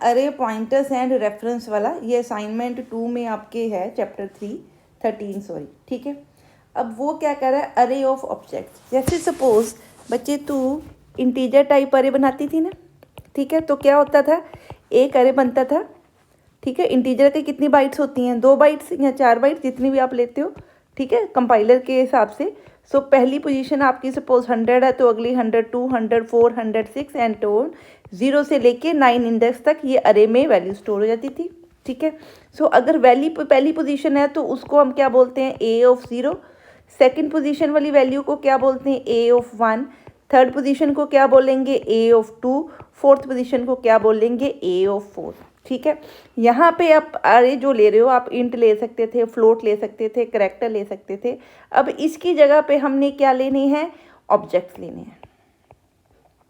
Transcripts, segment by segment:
अरे pointers and reference वाला, ये असाइनमेंट 2 में आपके है चैप्टर 13 सॉरी, ठीक है। अब वो क्या कर रहा है, अरे ऑफ ऑब्जेक्ट्स। जैसे सपोज बच्चे तू इंटीजर टाइप अरे बनाती थी ना, ठीक है, तो क्या होता था, एक अरे बनता था, ठीक है। इंटीजर के कितनी बाइट्स होती हैं, 2 बाइट्स या 4 बाइट्स, जितनी भी आप लेते हो, ठीक है, कंपाइलर के हिसाब से। सो पहली पोजीशन आपकी सपोज 100 है, तो अगली 102, 104, 106 एंड टोन 0 से लेके 9 इंडेक्स तक ये अरे में वैल्यू स्टोर हो जाती थी, ठीक है। सो अगर वैल्यू पहली पोजीशन है तो उसको हम क्या बोलते हैं, ए ऑफ 0। सेकंड पोजीशन वाली वैल्यू को क्या बोलते हैं, ए ऑफ 1। थर्ड पोजीशन को क्या बोलेंगे, ए ऑफ 2। फोर्थ पोजीशन को क्या बोलेंगे, ए ऑफ 4, ठीक है। यहाँ पे आप अरे जो ले रहे हो, आप इंट ले सकते थे, फ्लोट ले सकते थे, करैक्टर ले सकते थे। अब इसकी जगह पे हमने क्या लेने हैं, ऑब्जेक्ट्स लेने हैं,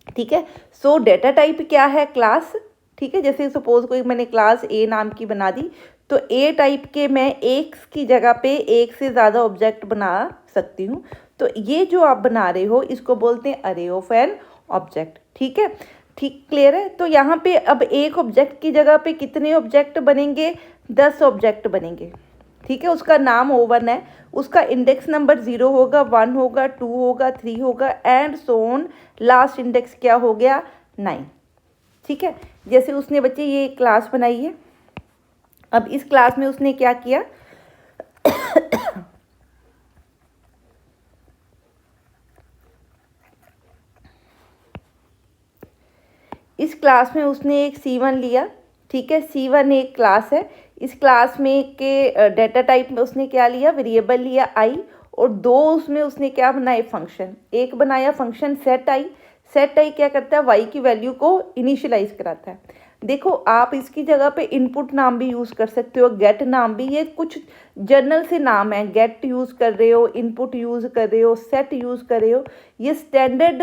ठीक है। सो डेटा टाइप क्या है, क्लास, ठीक है। जैसे सपोज कोई मैंने क्लास ए नाम की बना दी, तो ए टाइप के मैं एक की जगह पे एक से ज़्यादा ऑब्जेक्ट बना सकती हूँ। तो ये जो आप बना रहे हो इसको बोलते हैं अरे ऑफ एन ऑब्जेक्ट, ठीक है। ठीक, क्लियर है। तो यहाँ पे अब एक ऑब्जेक्ट की जगह पे कितने ऑब्जेक्ट बनेंगे, 10 ऑब्जेक्ट बनेंगे, ठीक है। उसका नाम O1 है, उसका इंडेक्स नंबर 0 होगा, 1 होगा, 2 होगा, 3 होगा and so on. Last index क्या हो गया, 9, ठीक है। जैसे उसने बच्चे ये क्लास बनाई है, अब इस क्लास में उसने क्या किया इस क्लास में उसने एक C1 लिया, ठीक है। C1 एक क्लास है, इस क्लास में के डेटा टाइप में उसने क्या लिया, वेरिएबल लिया आई, और 2 उसमें उसने क्या बनाए, फंक्शन। एक बनाया फंक्शन सेट आई। सेट आई क्या करता है, वाई की वैल्यू को इनिशियलाइज कराता है। देखो आप इसकी जगह पे इनपुट नाम भी यूज़ कर सकते हो, गेट नाम भी, ये कुछ जनरल से नाम है। गेट यूज़ कर रहे हो, इनपुट यूज़ कर रहे हो, सेट यूज़ कर रहे हो, ये स्टैंडर्ड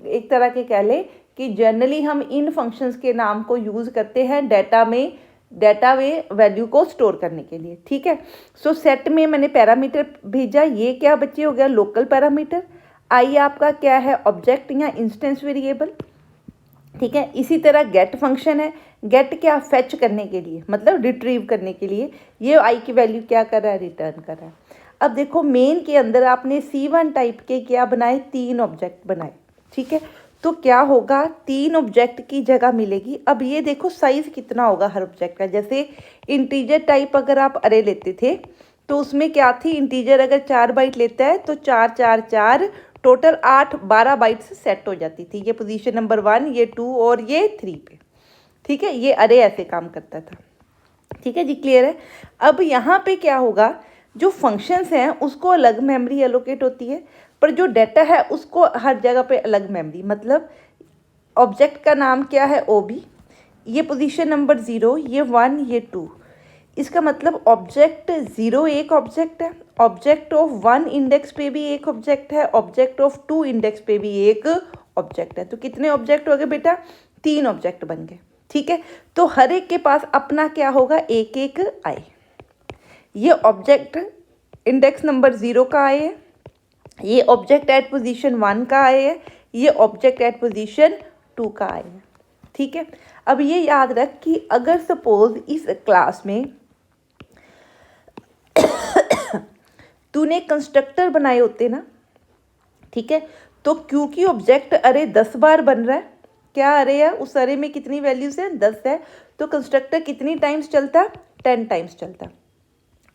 एक तरह के कह ले कि जनरली हम इन फंक्शंस के नाम को यूज़ करते हैं डेटा में वैल्यू को स्टोर करने के लिए, ठीक है। सो सेट में मैंने पैरामीटर भेजा, ये क्या बच्चे हो गया, लोकल पैरामीटर। आई आपका क्या है, ऑब्जेक्ट या इंस्टेंस वेरिएबल, ठीक है। इसी तरह गेट फंक्शन है, गेट क्या, फेच करने के लिए, मतलब रिट्रीव करने के लिए। ये आई की वैल्यू क्या कर रहा है, रिटर्न कर रहा है। अब देखो मेन के अंदर आपने C1 टाइप के क्या बनाए, 3 ऑब्जेक्ट बनाए, ठीक है। तो क्या होगा, 3 ऑब्जेक्ट की जगह मिलेगी। अब ये देखो साइज कितना होगा हर ऑब्जेक्ट का। जैसे इंटीजर टाइप अगर आप अरे लेते थे तो उसमें क्या थी, इंटीजर अगर 4 बाइट लेता है तो 4 4 4 टोटल 12 बाइट्स सेट हो जाती थी। ये पोजीशन नंबर 1, ये 2 और ये 3 पे, ठीक है। ये अरे ऐसे काम करता था, ठीक है जी, क्लियर है। अब यहाँ पे क्या होगा, जो फंक्शंस हैं उसको अलग मेमोरी एलोकेट होती है, पर जो डाटा है उसको हर जगह पे अलग मेमोरी। मतलब ऑब्जेक्ट का नाम क्या है, OB, ये पोजीशन नंबर 0, ये 1, ये 2। इसका मतलब ऑब्जेक्ट 0 एक ऑब्जेक्ट है, ऑब्जेक्ट ऑफ 1 इंडेक्स पे भी एक ऑब्जेक्ट है, ऑब्जेक्ट ऑफ 2 इंडेक्स पे भी एक ऑब्जेक्ट है। तो कितने ऑब्जेक्ट हो गए बेटा, 3 ऑब्जेक्ट बन गए, ठीक है। तो हर एक के पास अपना क्या होगा, एक एक आई। ये ऑब्जेक्ट इंडेक्स नंबर 0 का आई है, ये ऑब्जेक्ट एट पोजीशन 1 का आई है, ये ऑब्जेक्ट एट पोजीशन 2 का आई है, ठीक है। अब ये याद रख कि अगर सपोज इस क्लास में तूने कंस्ट्रक्टर बनाए होते ना, ठीक है, तो क्योंकि ऑब्जेक्ट अरे 10 बार बन रहा है, क्या अरे है, उस अरे में कितनी वैल्यूज है, 10 है, तो कंस्ट्रक्टर कितनी टाइम्स चलता, 10 टाइम्स चलता।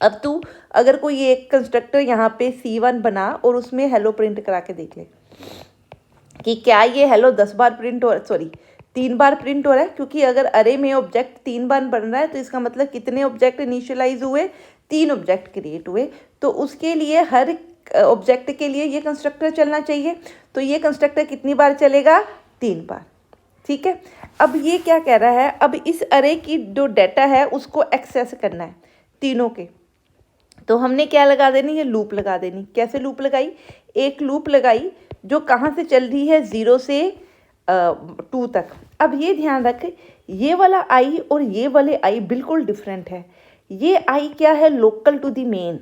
अब तू अगर कोई एक कंस्ट्रक्टर यहाँ पे C1 बना और उसमें हेलो प्रिंट करा के देख ले कि क्या ये हेलो 10 बार प्रिंट हो, सॉरी 3 बार प्रिंट हो रहा है। क्योंकि अगर अरे में ऑब्जेक्ट 3 बार बन रहा है तो इसका मतलब कितने ऑब्जेक्ट इनिशियलाइज हुए, 3 ऑब्जेक्ट क्रिएट हुए। तो उसके लिए हर ऑब्जेक्ट के लिए ये कंस्ट्रक्टर चलना चाहिए। तो ये कंस्ट्रक्टर कितनी बार चलेगा, 3 बार, ठीक है। अब ये क्या कह रहा है, अब इस अरे की जो डाटा है उसको एक्सेस करना है तीनों के, तो हमने क्या लगा देनी, ये लूप लगा देनी। कैसे लूप लगाई, एक लूप लगाई जो कहाँ से चल रही है, 0 से 2 तक। अब ये ध्यान रख, ये वाला आई और ये वाले आई बिल्कुल डिफरेंट है। ये आई क्या है, लोकल टू द मेन,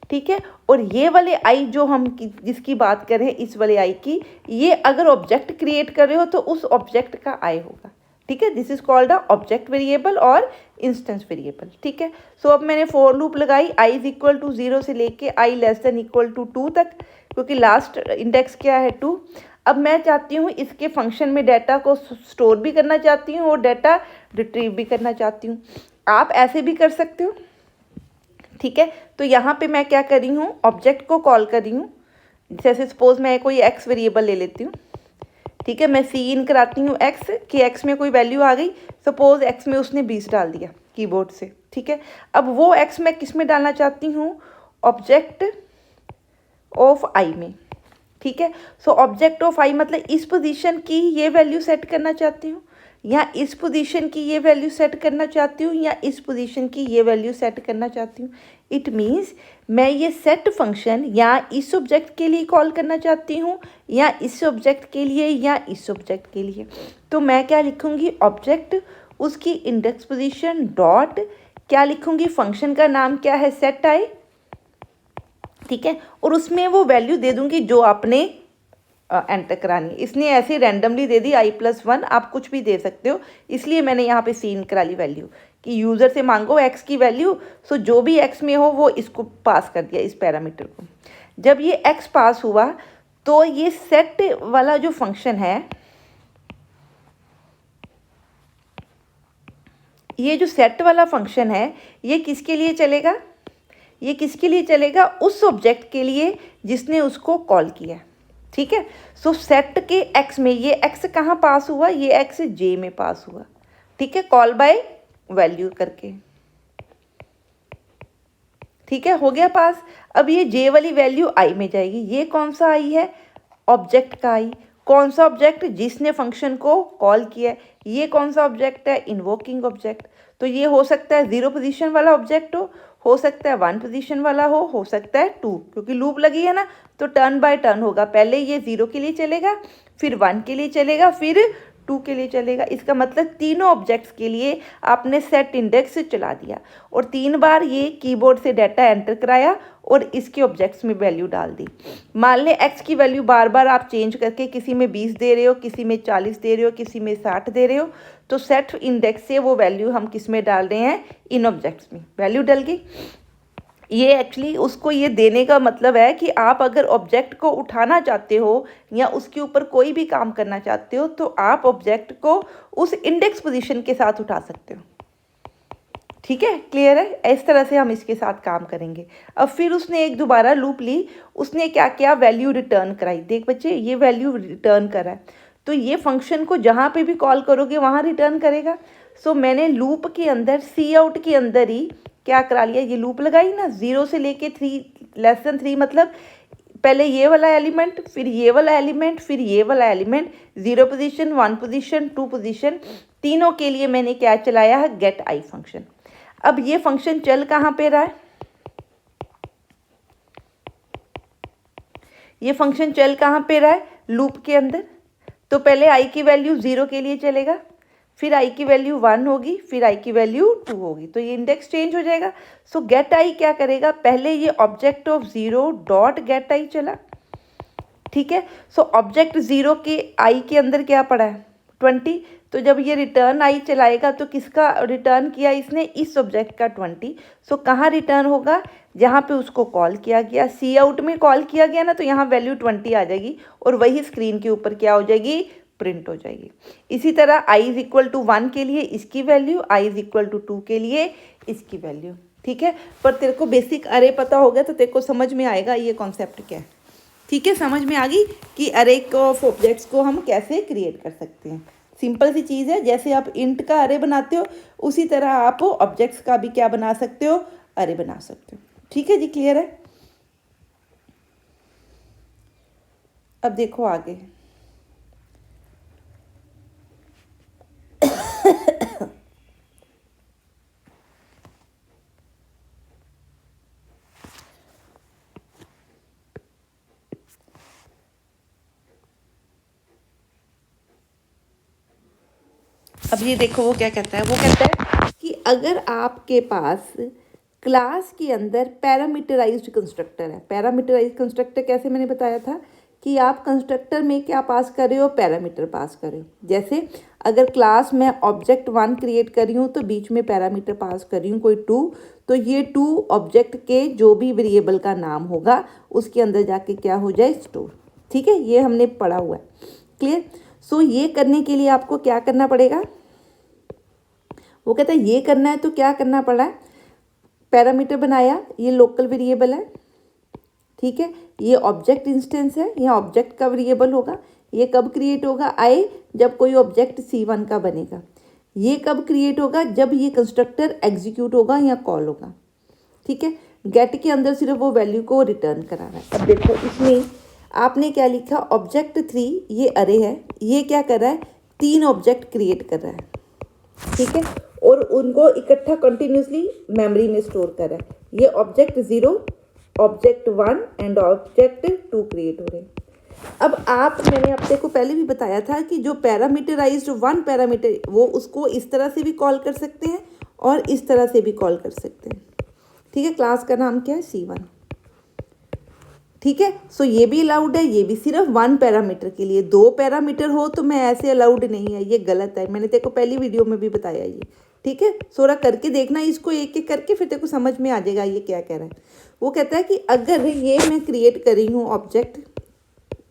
ठीक है। और ये वाले आई जो हम जिसकी बात कर रहे हैं, इस वाले आई की, ये अगर ऑब्जेक्ट क्रिएट कर रहे हो तो उस ऑब्जेक्ट का आई होगा। ठीक है, this is called a object variable और इंस्टेंस वेरिएबल। ठीक है, सो अब मैंने फॉर लूप लगाई i इज इक्वल टू 0 से लेके i less than equal to 2 तक, क्योंकि लास्ट इंडेक्स क्या है 2। अब मैं चाहती हूँ इसके फंक्शन में डाटा को स्टोर भी करना चाहती हूँ और डाटा रिट्रीव भी करना चाहती हूँ। आप ऐसे भी कर सकते हो। ठीक है, तो यहाँ पे मैं क्या कर रही हूँ, ऑब्जेक्ट को कॉल कर रही हूँ। जैसे सपोज मैं कोई x वेरिएबल ले लेती हूँ। ठीक है, मैं सी इन कराती हूँ x कि x में कोई वैल्यू आ गई। सपोज x में उसने 20 डाल दिया कीबोर्ड से। ठीक है, अब वो x मैं किस में डालना चाहती हूँ, ऑब्जेक्ट ऑफ i में। ठीक है, सो ऑब्जेक्ट ऑफ i मतलब इस पोजीशन की ये वैल्यू सेट करना चाहती हूँ, या इस पोजीशन की ये वैल्यू सेट करना चाहती हूँ, या इस पोजीशन की ये वैल्यू सेट करना चाहती हूँ। इट मीन्स मैं ये सेट फंक्शन या इस ऑब्जेक्ट के लिए कॉल करना चाहती हूँ, या इस ऑब्जेक्ट के लिए, या इस ऑब्जेक्ट के लिए। तो मैं क्या लिखूँगी, ऑब्जेक्ट, उसकी इंडेक्स पोजीशन डॉट क्या लिखूँगी, फंक्शन का नाम क्या है, सेट आई। ठीक है, और उसमें वो वैल्यू दे दूँगी जो आपने एंटर करानी है। इसने ऐसे रैंडमली दे दी i+1, आप कुछ भी दे सकते हो, इसलिए मैंने यहाँ पे सीन करा ली वैल्यू कि यूज़र से मांगो x की वैल्यू। सो जो भी x में हो वो इसको पास कर दिया, इस पैरामीटर को। जब ये x पास हुआ तो ये सेट वाला जो फंक्शन है, ये जो सेट वाला फंक्शन है, ये किसके लिए चलेगा, ये किसके लिए चलेगा, उस ऑब्जेक्ट के लिए जिसने उसको कॉल किया। ठीक है, सो सेट के x में ये x कहाँ पास हुआ, ये x j में पास हुआ। ठीक है, कॉल बाय वैल्यू करके। ठीक है, हो गया पास। अब ये j वाली वैल्यू i में जाएगी। ये कौन सा i है, ऑब्जेक्ट का i। कौन सा ऑब्जेक्ट, जिसने फंक्शन को कॉल किया है। ये कौन सा ऑब्जेक्ट है, इन्वोकिंग ऑब्जेक्ट। तो ये हो सकता है 0 पोजीशन वाला ऑब्जेक्ट हो सकता है 1 पोजीशन वाला हो सकता है 2, क्योंकि लूप लगी है ना, तो टर्न बाय टर्न होगा। पहले ये 0 के लिए चलेगा, फिर 1 के लिए चलेगा, फिर 2 के लिए चलेगा। इसका मतलब तीनों ऑब्जेक्ट्स के लिए आपने सेट इंडेक्स चला दिया और 3 बार ये कीबोर्ड से डाटा एंटर कराया और इसके ऑब्जेक्ट्स में वैल्यू डाल दी। मान लें x की वैल्यू बार बार आप चेंज करके किसी में 20 दे रहे हो, किसी में 40 दे रहे हो, किसी में 60 दे रहे हो, तो सेट इंडेक्स से वो वैल्यू हम किस में डाल रहे हैं, इन ऑब्जेक्ट्स में वैल्यू डल गई। ये एक्चुअली उसको ये देने का मतलब है कि आप अगर ऑब्जेक्ट को उठाना चाहते हो या उसके ऊपर कोई भी काम करना चाहते हो, तो आप ऑब्जेक्ट को उस इंडेक्स पोजीशन के साथ उठा सकते हो। ठीक है, क्लियर है। इस तरह से हम इसके साथ काम करेंगे। अब फिर उसने एक दोबारा लूप ली, उसने क्या किया, वैल्यू रिटर्न कराई। देख बच्चे, ये वैल्यू रिटर्न करा है, तो ये फंक्शन को जहाँ पे भी कॉल करोगे वहाँ रिटर्न करेगा। सो मैंने लूप के अंदर, सी आउट के अंदर ही क्या करा लिया, ये लूप लगाई ना, 0 से लेके 3 लेस देन 3, मतलब पहले ये वाला एलिमेंट, फिर ये वाला एलिमेंट, फिर ये वाला एलिमेंट, 0 पोजीशन, 1 पोजीशन, 2 पोजीशन, तीनों के लिए मैंने क्या चलाया है, गेट आई फंक्शन। अब ये फंक्शन चल कहाँ पे रहा है, ये फंक्शन चल कहाँ पे रहा है, लूप के अंदर। तो पहले i की वैल्यू 0 के लिए चलेगा, फिर i की वैल्यू 1 होगी, फिर i की वैल्यू 2 होगी, तो ये इंडेक्स चेंज हो जाएगा। सो गेट आई क्या करेगा, पहले ये ऑब्जेक्ट ऑफ 0 डॉट गेट आई चला। ठीक है, सो ऑब्जेक्ट 0 के i के अंदर क्या पड़ा है, 20। तो जब ये रिटर्न आई चलाएगा तो किसका रिटर्न किया इसने, इस ऑब्जेक्ट का 20। सो कहाँ रिटर्न होगा, जहाँ पे उसको कॉल किया गया, सी आउट में कॉल किया गया ना, तो यहाँ वैल्यू 20 आ जाएगी और वही स्क्रीन के ऊपर क्या हो जाएगी, प्रिंट हो जाएगी। इसी तरह i इज इक्वल टू 1 के लिए इसकी value, i is equal to 2 के लिए इसकी वैल्यू। ठीक है, पर तेरे को बेसिक अरे पता हो गया तो तेरे को समझ में आएगा ये कॉन्सेप्ट क्या है। ठीक है, समझ में आ गई कि अरे ऑफ ऑब्जेक्ट्स को हम कैसे क्रिएट कर सकते हैं। सिंपल सी चीज़ है, जैसे आप इंट का अरे बनाते हो उसी तरह आप ऑब्जेक्ट्स का भी क्या बना सकते हो, अरे बना सकते हो। ठीक है जी, क्लियर है। अब देखो आगे, अब ये देखो वो क्या कहता है, वो कहता है कि अगर आपके पास क्लास के अंदर पैरामीटराइज्ड कंस्ट्रक्टर है। पैरामीटराइज्ड कंस्ट्रक्टर कैसे, मैंने बताया था कि आप कंस्ट्रक्टर में क्या पास कर रहे हो, पैरामीटर पास कर रहे हो। जैसे अगर क्लास में ऑब्जेक्ट 1 क्रिएट कर रही हूँ तो बीच में पैरामीटर पास कर रही हूँ कोई 2, तो ये 2 ऑब्जेक्ट के जो भी वेरिएबल का नाम होगा उसके अंदर जाके क्या हो जाए, स्टोर। ठीक है, ये हमने पढ़ा हुआ है, क्लियर। सो ये करने के लिए आपको क्या करना पड़ेगा, वो कहता है ये करना है तो क्या करना पड़ा है, पैरामीटर बनाया, ये लोकल वेरिएबल है, ठीक है, ये ऑब्जेक्ट इंस्टेंस है, यह ऑब्जेक्ट का वेरिएबल होगा। ये कब क्रिएट होगा, आई, जब कोई ऑब्जेक्ट C1 का बनेगा। ये कब क्रिएट होगा, जब ये कंस्ट्रक्टर एग्जीक्यूट होगा या कॉल होगा। ठीक है, गेट के अंदर सिर्फ वो वैल्यू को रिटर्न करा रहा है। अब देखो इसमें आपने क्या लिखा, ऑब्जेक्ट 3 ये अरे है, ये क्या कर रहा है, 3 ऑब्जेक्ट क्रिएट कर रहा है। ठीक है, और उनको इकट्ठा कंटिन्यूसली मेमोरी में स्टोर कर रहा है। ये object 0, object 1 and object 2 create हो रहे हैं। अब मैंने आपसे को पहले भी बताया था कि जो पैरामीटराइज्ड 1 पैरामीटर, वो उसको इस तरह से भी कॉल कर सकते हैं और इस तरह से भी कॉल कर सकते हैं। ठीक है, क्लास का नाम क्या है, C1। ठीक है, सो ये भी अलाउड है, ये भी सिर्फ 1 पैरामीटर के लिए। 2 पैरामीटर हो तो मैं ऐसे अलाउड नहीं है, ये गलत है, मैंने तेरे को पहली वीडियो में भी बताया ये। ठीक है, सोरा करके देखना इसको एक एक करके, फिर तेरे को समझ में आ जाएगा ये क्या कह रहा है। वो कहता है कि अगर ये मैं क्रिएट कर रही हूँ ऑब्जेक्ट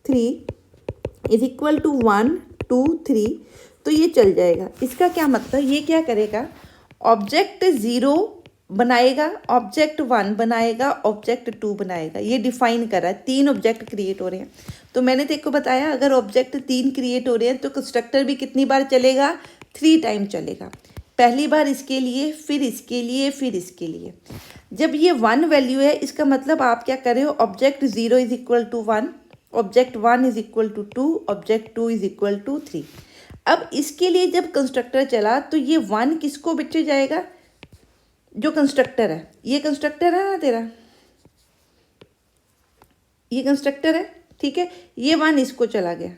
3 इज इक्वल टू 1 2 3, तो ये चल जाएगा। इसका क्या मतलब, ये क्या करेगा, ऑब्जेक्ट 0 बनाएगा, ऑब्जेक्ट 1 बनाएगा, ऑब्जेक्ट 2 बनाएगा। ये डिफाइन कर रहा है, 3 ऑब्जेक्ट क्रिएट हो रहे हैं। तो मैंने तेरे को बताया अगर ऑब्जेक्ट 3 क्रिएट हो रहे हैं तो कंस्ट्रक्टर भी कितनी बार चलेगा, 3 टाइम चलेगा। पहली बार इसके लिए, फिर इसके लिए, फिर इसके लिए। जब ये 1 वैल्यू है, इसका मतलब आप क्या कर रहे हो, object 0 is equal to 1, object 1 is equal to 2, object 2 is equal to 3। अब इसके लिए जब कंस्ट्रक्टर चला तो ये 1 किसको बच्चे जाएगा, जो कंस्ट्रक्टर है, ये कंस्ट्रक्टर है ना तेरा, ये कंस्ट्रक्टर है। ठीक है, ये 1 इसको चला गया।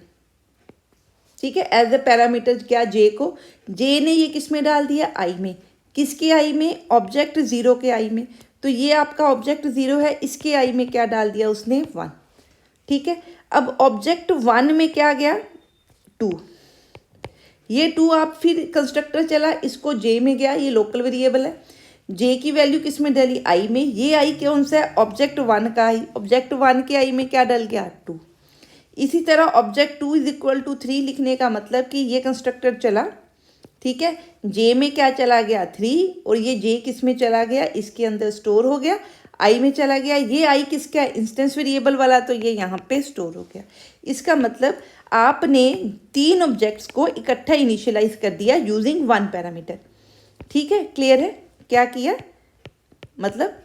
ठीक है, एज ए पैरामीटर क्या, जे को, जे ने ये किस में डाल दिया, आई में। किसके आई में, ऑब्जेक्ट 0 के आई में। तो ये आपका ऑब्जेक्ट 0 है, इसके आई में क्या डाल दिया उसने, 1। ठीक है, अब ऑब्जेक्ट 1 में क्या गया, 2। ये 2 आप फिर कंस्ट्रक्टर चला, इसको जे में गया, ये लोकल वेरिएबल है। जे की वैल्यू किस में डली, आई में। ये आई कौन सा है, ऑब्जेक्ट 1 का आई। ऑब्जेक्ट 1 के आई में क्या डल गया, 2। इसी तरह ऑब्जेक्ट 2 इज इक्वल टू 3 लिखने का मतलब कि ये कंस्ट्रक्टर चला। ठीक है, जे में क्या चला गया, 3, और ये जे किस में चला गया, इसके अंदर स्टोर हो गया, आई में चला गया। ये आई किसका है, इंस्टेंस वेरिएबल वाला, तो ये यहाँ पे स्टोर हो गया। इसका मतलब आपने 3 ऑब्जेक्ट्स को इकट्ठा इनिशियलाइज कर दिया यूजिंग 1 पैरामीटर। ठीक है, क्लियर है क्या किया, मतलब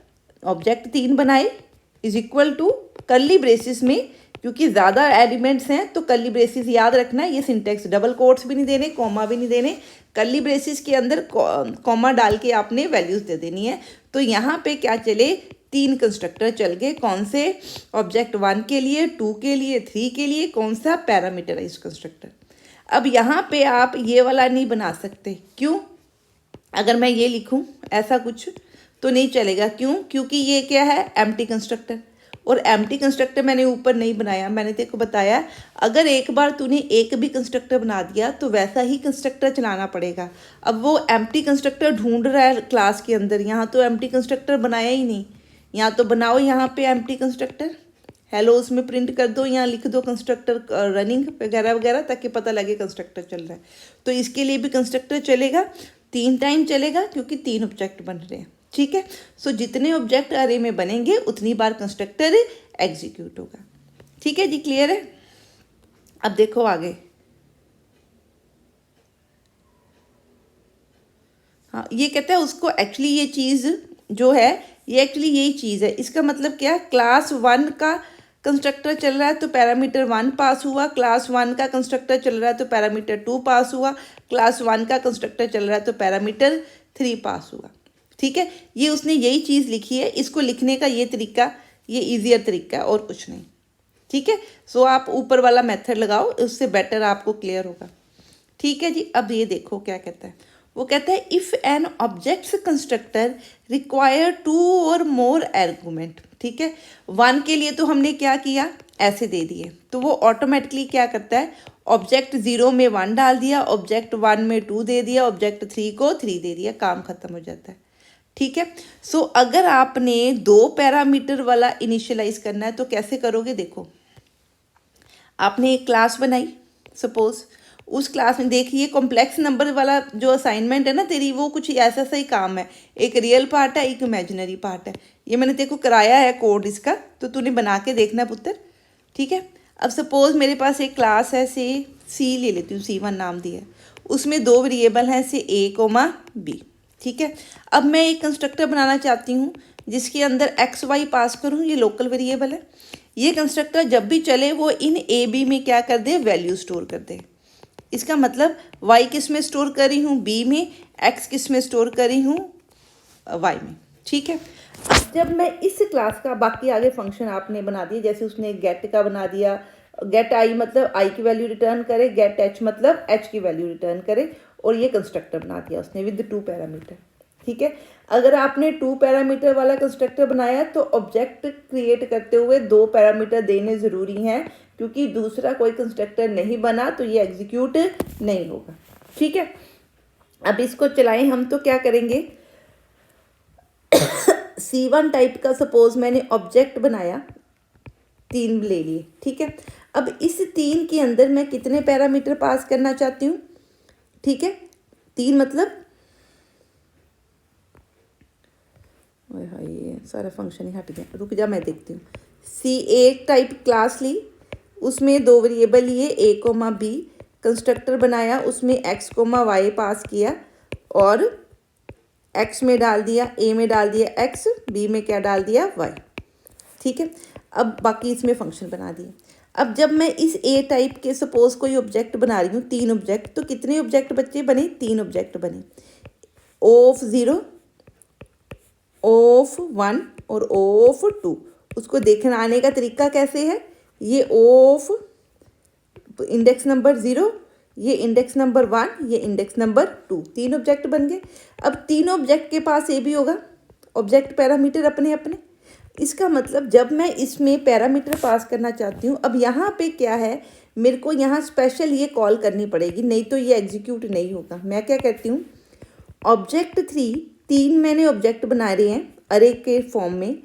ऑब्जेक्ट 3 बनाए is equal to curly braces में, क्योंकि ज़्यादा एलिमेंट्स हैं तो कर्ली ब्रेसिस याद रखना है। ये सिंटेक्स, डबल कोट्स भी नहीं देने, कॉमा भी नहीं देने, कर्ली ब्रेसिस के अंदर कॉमा डाल के आपने वैल्यूज़ दे देनी है। तो यहाँ पे क्या चले, 3 कंस्ट्रक्टर चल गए। कौन से, ऑब्जेक्ट 1 के लिए, 2 के लिए, 3 के लिए, कौन सा, पैरामीटराइज्ड कंस्ट्रक्टर। अब यहाँ पे आप ये वाला नहीं बना सकते, क्यों, अगर मैं ये लिखूँ ऐसा कुछ तो नहीं चलेगा। क्यों, क्योंकि ये क्या है, एम्प्टी कंस्ट्रक्टर, और एम्प्टी कंस्ट्रक्टर मैंने ऊपर नहीं बनाया। मैंने तेरे को बताया अगर एक बार तूने एक भी कंस्ट्रक्टर बना दिया तो वैसा ही कंस्ट्रक्टर चलाना पड़ेगा। अब वो एम्प्टी कंस्ट्रक्टर ढूंढ रहा है क्लास के अंदर, यहाँ तो एम्प्टी कंस्ट्रक्टर बनाया ही नहीं। यहाँ तो बनाओ, यहाँ पे एम्प्टी कंस्ट्रक्टर हेलो उसमें प्रिंट कर दो, यहाँ लिख दो कंस्ट्रक्टर रनिंग वगैरह वगैरह, ताकि पता लगे कंस्ट्रक्टर चल रहा है। तो इसके लिए भी कंस्ट्रक्टर चलेगा, 3 टाइम चलेगा, क्योंकि 3 ऑब्जेक्ट बन रहे हैं। ठीक है, सो जितने ऑब्जेक्ट अरे में बनेंगे उतनी बार कंस्ट्रक्टर एग्जीक्यूट होगा। ठीक है जी, क्लियर है। अब देखो आगे, हाँ ये कहता है उसको एक्चुअली ये चीज़ जो है, ये एक्चुअली यही चीज़ है। इसका मतलब क्या, क्लास 1 का कंस्ट्रक्टर चल रहा है तो पैरामीटर 1 पास हुआ, क्लास 1 का कंस्ट्रक्टर चल रहा है तो पैरामीटर 2 पास हुआ, क्लास 1 का कंस्ट्रक्टर चल रहा है तो पैरामीटर 3 पास हुआ। ठीक है, ये उसने यही चीज़ लिखी है। इसको लिखने का ये तरीका, ये ईजियर तरीका है और कुछ नहीं। ठीक है, सो आप ऊपर वाला मेथड लगाओ, उससे बेटर आपको क्लियर होगा। ठीक है जी, अब ये देखो क्या कहता है। वो कहता है if an objects constructor require 2 और मोर आर्गुमेंट। ठीक है, 1 के लिए तो हमने क्या किया, ऐसे दे दिए, तो वो ऑटोमेटिकली क्या करता है, ऑब्जेक्ट 0 में 1 डाल दिया, ऑब्जेक्ट 1 में 2 दे दिया, ऑब्जेक्ट 3 को 3 दे दिया, काम खत्म हो जाता है। ठीक है। सो अगर आपने 2 पैरामीटर वाला इनिशियलाइज करना है तो कैसे करोगे? देखो, आपने एक क्लास बनाई सपोज, उस क्लास में देखिए कॉम्प्लेक्स नंबर वाला जो असाइनमेंट है ना तेरी, वो कुछ ऐसा सा ही काम है, एक रियल पार्ट है, एक इमेजिनरी पार्ट है। ये मैंने तेरे को कराया है कोड इसका, तो तूने बना के देखना पुत्र। ठीक है। अब सपोज मेरे पास एक क्लास है, से सी ले लेती हूँ, C1 नाम दिया है, उसमें 2 वेरिएबल हैं, से A, B। ठीक है। अब मैं एक कंस्ट्रक्टर बनाना चाहती हूँ जिसके अंदर XY पास करूँ, ये लोकल वेरिएबल है। ये कंस्ट्रक्टर जब भी चले वो इन A, B में क्या कर दे? वैल्यू स्टोर कर दे। इसका मतलब y किस में स्टोर करी हूँ? B में। x किस में स्टोर करी हूँ? y में। ठीक है। अब जब मैं इस क्लास का बाकी आगे फंक्शन आपने बना दिया, जैसे उसने गेट का बना दिया, गेट i मतलब i की वैल्यू रिटर्न करे, गेट h मतलब h की वैल्यू रिटर्न करे, और ये कंस्ट्रक्टर बना दिया उसने विद 2 पैरामीटर। ठीक है। अगर आपने 2 पैरामीटर वाला कंस्ट्रक्टर बनाया तो ऑब्जेक्ट क्रिएट करते हुए 2 पैरामीटर देने ज़रूरी हैं, क्योंकि दूसरा कोई कंस्ट्रक्टर नहीं बना तो ये एग्जीक्यूट नहीं होगा। ठीक है। अब इसको चलाएं हम, तो क्या करेंगे? C1 टाइप का सपोज मैंने ऑब्जेक्ट बनाया, 3 ले लिए। ठीक है। अब इस 3 के अंदर मैं कितने पैरामीटर पास करना चाहती हूँ? ठीक है। 3 मतलब हाय ये सारा फंक्शन ही हट गया, रुक जा मैं देखती हूँ। C1 टाइप क्लास ली, उसमें 2 वेरिएबल लिए A, B, कंस्ट्रक्टर बनाया, उसमें X, Y पास किया, और X में डाल दिया, A में डाल दिया X, B में क्या डाल दिया? Y। ठीक है। अब बाकी इसमें फंक्शन बना दिए। अब जब मैं इस A टाइप के सपोज कोई ऑब्जेक्ट बना रही हूँ, 3 ऑब्जेक्ट, तो कितने ऑब्जेक्ट बच्चे बने? 3 ऑब्जेक्ट बने। O(0), O(1) और O(2). उसको देखने आने का तरीका कैसे है? ये O इंडेक्स नंबर 0, ये इंडेक्स नंबर 1, ये इंडेक्स नंबर 2, 3 ऑब्जेक्ट बन गए। अब तीनों ऑब्जेक्ट के पास ए भी होगा, ऑब्जेक्ट पैरामीटर अपने अपने। इसका मतलब जब मैं इसमें पैरामीटर पास करना चाहती हूँ, अब यहाँ पे क्या है, मेरे को यहाँ स्पेशल ये कॉल करनी पड़ेगी, नहीं तो ये एग्जीक्यूट नहीं होगा। मैं क्या कहती हूँ? ऑब्जेक्ट 3 मैंने ऑब्जेक्ट बना रहे हैं अरे के फॉर्म में,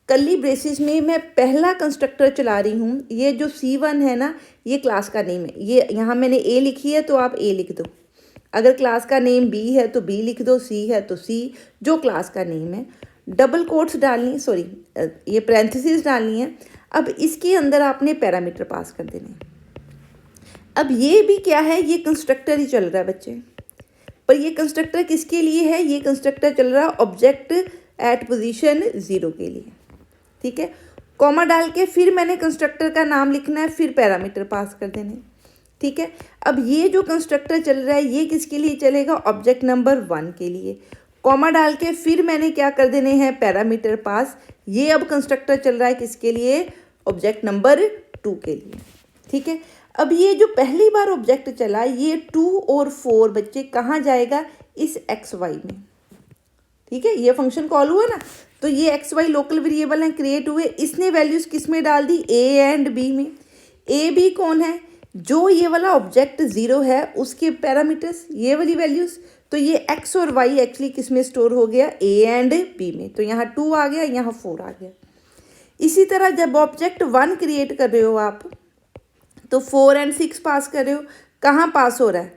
कर्ली ब्रेसिस में मैं पहला कंस्ट्रक्टर चला रही हूँ। ये जो C1 है ना, ये क्लास का नेम है। ये यहाँ मैंने A लिखी है तो आप A लिख दो, अगर क्लास का नेम B है तो B लिख दो, C है तो C, जो क्लास का नेम है। डबल कोट्स डालनी, सॉरी ये पैरेंथेसिस डालनी है। अब इसके अंदर आपने पैरामीटर पास कर देने हैं। अब ये भी क्या है? ये कंस्ट्रक्टर ही चल रहा है बच्चे, पर ये कंस्ट्रक्टर किसके लिए है? ये कंस्ट्रक्टर चल रहा है ऑब्जेक्ट एट पोजीशन 0 के लिए। ठीक है। कॉमा डाल के फिर मैंने कंस्ट्रक्टर का नाम लिखना है, फिर पैरामीटर पास कर देने। ठीक है। अब ये जो कंस्ट्रक्टर चल रहा है ये किसके लिए चलेगा? ऑब्जेक्ट नंबर 1 के लिए। कॉमा डाल के फिर मैंने क्या कर देने हैं? Parameter pass. ये अब कंस्ट्रक्टर चल रहा है किसके लिए? ऑब्जेक्ट नंबर 2 के लिए। ठीक है। अब ये जो पहली बार ऑब्जेक्ट चला, ये 2 और 4 बच्चे कहाँ जाएगा? इस XY में। ठीक है। ये फंक्शन कॉल हुआ ना, तो ये XY लोकल वेरिएबल हैं, क्रिएट हुए। इसने वैल्यूज़ किस में डाल दी? A एंड B में। A B कौन है? जो ये वाला ऑब्जेक्ट 0 है उसके पैरामीटर्स, ये वाली वैल्यूज़। तो ये X और Y एक्चुअली किस में स्टोर हो गया? A एंड B में। तो यहाँ 2 आ गया, यहाँ 4 आ गया। इसी तरह जब ऑब्जेक्ट 1 क्रिएट कर रहे हो आप, तो 4 एंड 6 पास कर रहे हो। कहाँ पास हो रहा है?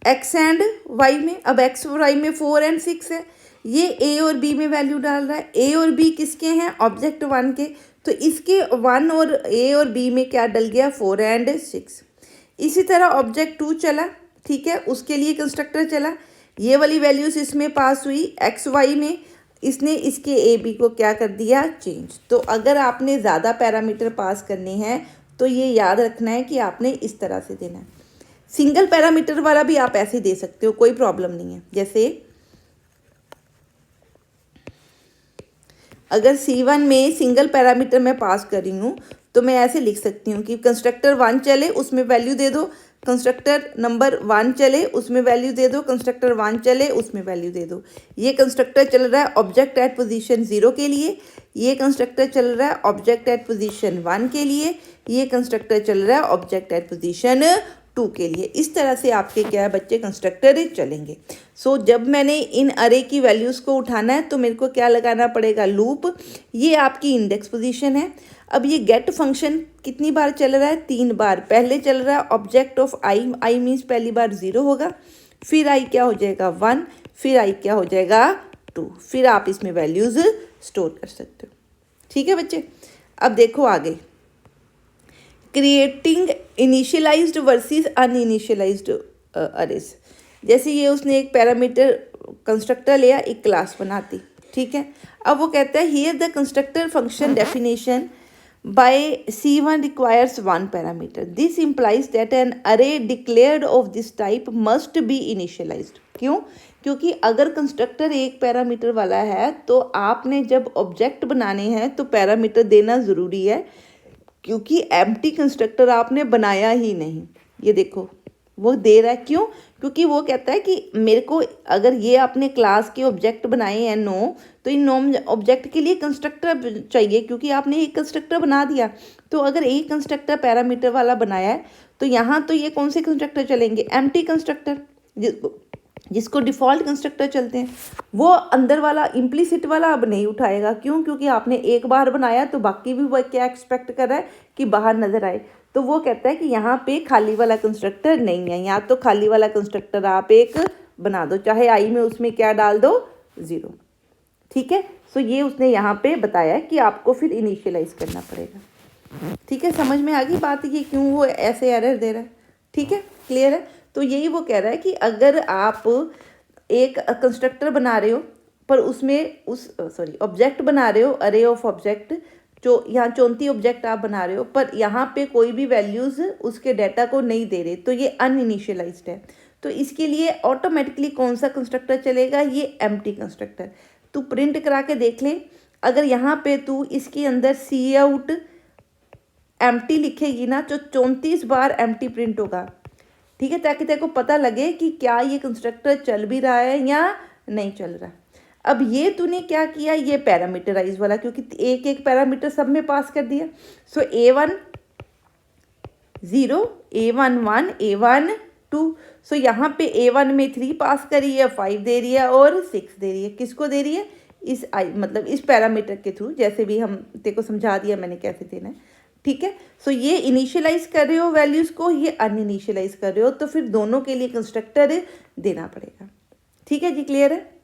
X एंड Y में। अब X और Y में 4 एंड 6 है, ये A और B में वैल्यू डाल रहा है। A और B किसके हैं? ऑब्जेक्ट 1 के। तो इसके 1 और A और B में क्या डल गया? 4 एंड 6। इसी तरह ऑब्जेक्ट 2 चला, ठीक है, उसके लिए कंस्ट्रक्टर चला। ये वाली वैल्यूज इसमें पास हुई XY में, इसने इसके AB को क्या कर दिया? चेंज। तो अगर आपने ज़्यादा पैरामीटर पास करने हैं तो ये याद रखना है कि आपने इस तरह से देना है। सिंगल पैरामीटर वाला भी आप ऐसे दे सकते हो, कोई प्रॉब्लम नहीं है। जैसे अगर C1 में सिंगल पैरामीटर मैं पास कर रही हूँ तो मैं ऐसे लिख सकती हूँ कि कंस्ट्रक्टर 1 चले उसमें वैल्यू दे दो, कंस्ट्रक्टर नंबर 1 चले उसमें वैल्यू दे दो, कंस्ट्रक्टर 1 चले उसमें वैल्यू दे दो। ये कंस्ट्रक्टर चल रहा है ऑब्जेक्ट एट पोजीशन 0 के लिए, ये कंस्ट्रक्टर चल रहा है ऑब्जेक्ट एट पोजीशन 1 के लिए, ये कंस्ट्रक्टर चल रहा है ऑब्जेक्ट एट पोजीशन 2 के लिए। इस तरह से आपके क्या है बच्चे कंस्ट्रक्टर चलेंगे। सो जब मैंने इन अरे की वैल्यूज़ को उठाना है तो मेरे को क्या लगाना पड़ेगा, लूप। ये आपकी इंडेक्स पोजीशन है। अब ये गेट फंक्शन कितनी बार चल रहा है, 3 बार। पहले चल रहा है object of I, I means पहली बार 0 होगा, फिर आई क्या हो जाएगा 1, फिर आई क्या हो जाएगा 2, फिर आप इसमें वैल्यूज़ स्टोर कर सकते हो। ठीक है बच्चे, अब देखो आगे, क्रिएटिंग इनिशियलाइज्ड वर्सेस अनइनिशियलाइज्ड अरेज। जैसे ये उसने एक पैरामीटर कंस्ट्रक्टर लिया, एक क्लास बनाती, ठीक है। अब वो कहता है here the constructor function definition by C1 requires 1 parameter, this implies that an array declared of this type must be initialised. क्यों? क्योंकि अगर कंस्ट्रक्टर एक पैरामीटर वाला है तो आपने जब ऑब्जेक्ट बनाने हैं तो पैरामीटर देना ज़रूरी है, क्योंकि एम्प्टी कंस्ट्रक्टर आपने बनाया ही नहीं। ये देखो वो दे रहा है, क्यों? क्योंकि वो कहता है कि मेरे को अगर ये आपने क्लास के ऑब्जेक्ट बनाए हैं 9, तो इन 9 ऑब्जेक्ट के लिए कंस्ट्रक्टर चाहिए, क्योंकि आपने एक कंस्ट्रक्टर बना दिया। तो अगर एक कंस्ट्रक्टर पैरामीटर वाला बनाया है तो यहाँ तो ये कौन से कंस्ट्रक्टर चलेंगे, एम्प्टी कंस्ट्रक्टर, जिसको डिफ़ॉल्ट कंस्ट्रक्टर चलते हैं। वो अंदर वाला इम्प्लिसिट वाला अब नहीं उठाएगा। क्यों? क्योंकि आपने एक बार बनाया तो बाकी भी वो क्या एक्सपेक्ट कर रहा है कि बाहर नज़र आए। तो वो कहता है कि यहाँ पे खाली वाला कंस्ट्रक्टर नहीं है, यहाँ तो खाली वाला कंस्ट्रक्टर आप एक बना दो, चाहे आई में उसमें क्या डाल दो 0। ठीक है, सो ये उसने यहाँ पे बताया कि आपको फिर इनिशियलाइज करना पड़ेगा। ठीक है, समझ में आ गई बात ये क्यों वो ऐसे एरर दे रहा है। ठीक है, क्लियर है। तो यही वो कह रहा है कि अगर आप एक कंस्ट्रक्टर बना रहे हो पर उसमें ऑब्जेक्ट बना रहे हो, अरे ऑफ ऑब्जेक्ट, जो यहाँ 34 ऑब्जेक्ट आप बना रहे हो, पर यहाँ पे कोई भी वैल्यूज़ उसके डाटा को नहीं दे रहे, तो ये अनइनिशियलाइज्ड है। तो इसके लिए ऑटोमेटिकली कौन सा कंस्ट्रक्टर चलेगा, ये एम्प्टी कंस्ट्रक्टर। तू प्रिंट करा के देख ले, अगर यहाँ पे तू इसके अंदर सी आउट एम्प्टी लिखेगी ना तो 34 बार एम्प्टी प्रिंट होगा। ठीक है, ताकि तेरे को पता लगे कि क्या ये कंस्ट्रक्टर चल भी रहा है या नहीं चल रहा। अब ये तूने क्या किया, ये पैरामीटराइज वाला, क्योंकि एक एक पैरामीटर सब में पास कर दिया। सो A1 0, A1 1, A1 2। सो यहाँ पे A1 में 3 पास करी है, 5 दे रही है और 6 दे रही है। किसको दे रही है, इस आई मतलब इस पैरामीटर के थ्रू, जैसे भी हम तेरे को समझा दिया मैंने कैसे देना है। ठीक है, सो ये इनिशियलाइज कर रहे हो वैल्यूज़ को, ये अनइनिशियलाइज कर रहे हो, तो फिर दोनों के लिए कंस्ट्रक्टर देना पड़ेगा। ठीक है जी, क्लियर है।